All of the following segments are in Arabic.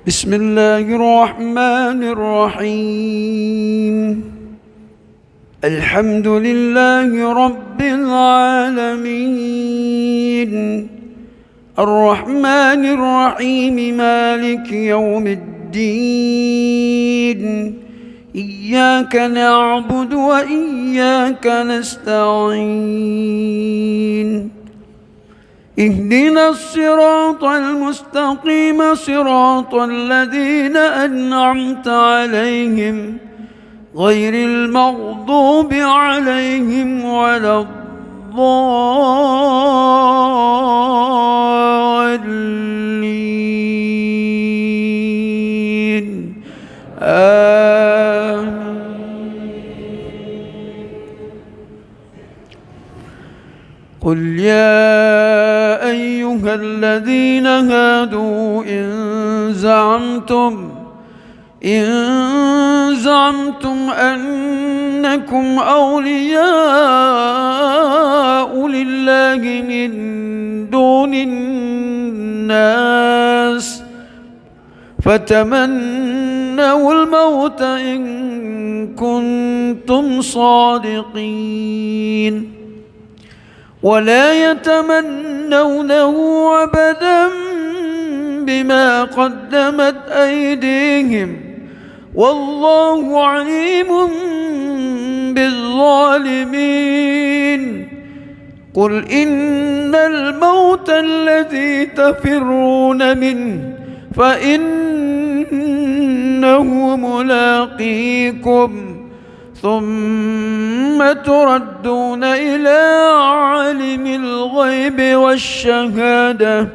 بسم الله الرحمن الرحيم. الحمد لله رب العالمين، الرحمن الرحيم، مالك يوم الدين. إياك نعبد وإياك نستعين. اهدنا الصراط المستقيم، صراط الذين أنعمت عليهم غير المغضوب عليهم ولا الضالين. آمين. قل يا أيها الذين هادوا إن زعمتم أنكم أولياء لله من دون الناس فتمنوا الموت إن كنتم صادقين، ولا يتمنونه أبدا بما قدمت أيديهم، والله عليم بالظالمين. قل إن الموت الذي تفرون منه فإنه ملاقيكم، ثم تردون إلى عالم الغيب والشهادة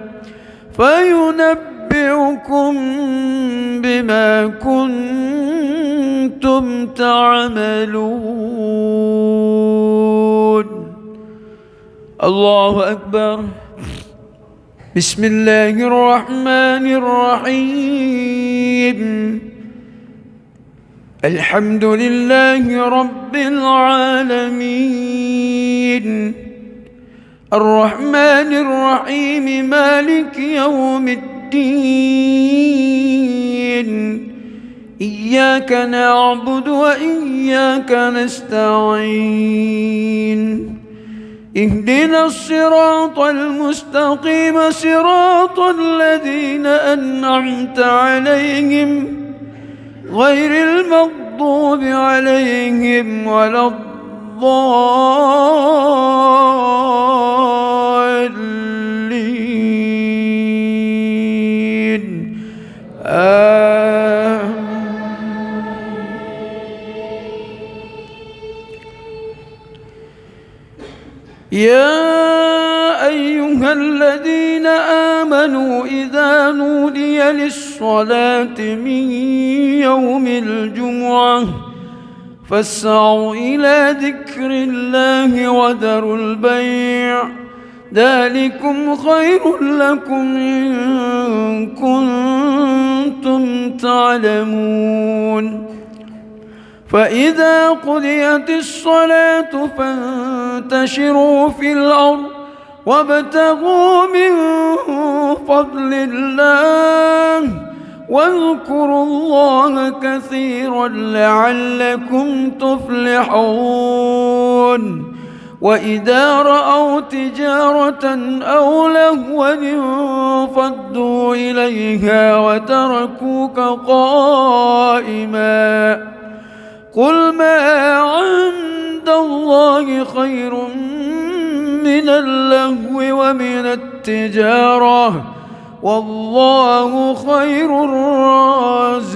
فينبئكم بما كنتم تعملون. الله أكبر. بسم الله الرحمن الرحيم. الحمد لله رب العالمين، الرحمن الرحيم، مالك يوم الدين. إياك نعبد وإياك نستعين. اهدنا الصراط المستقيم، صراط الذين أنعمت عليهم غير المغضوب عليهم ولا الضالين. يا أيها الذين آمنوا إذا نودي للصلاة من يوم الجمعة فاسعوا إلى ذكر الله وذروا البيع، ذلكم خير لكم إن كنتم تعلمون. فإذا قضيت الصلاة فانتشروا في الأرض وابتغوا من فضل الله واذكروا الله كثيرا لعلكم تفلحون. وإذا رأوا تجارة أو لهوا انفضوا إليها وتركوك قائما. قل ما عند الله خير من اللهو ومن التجارة، والله خير الرازقين.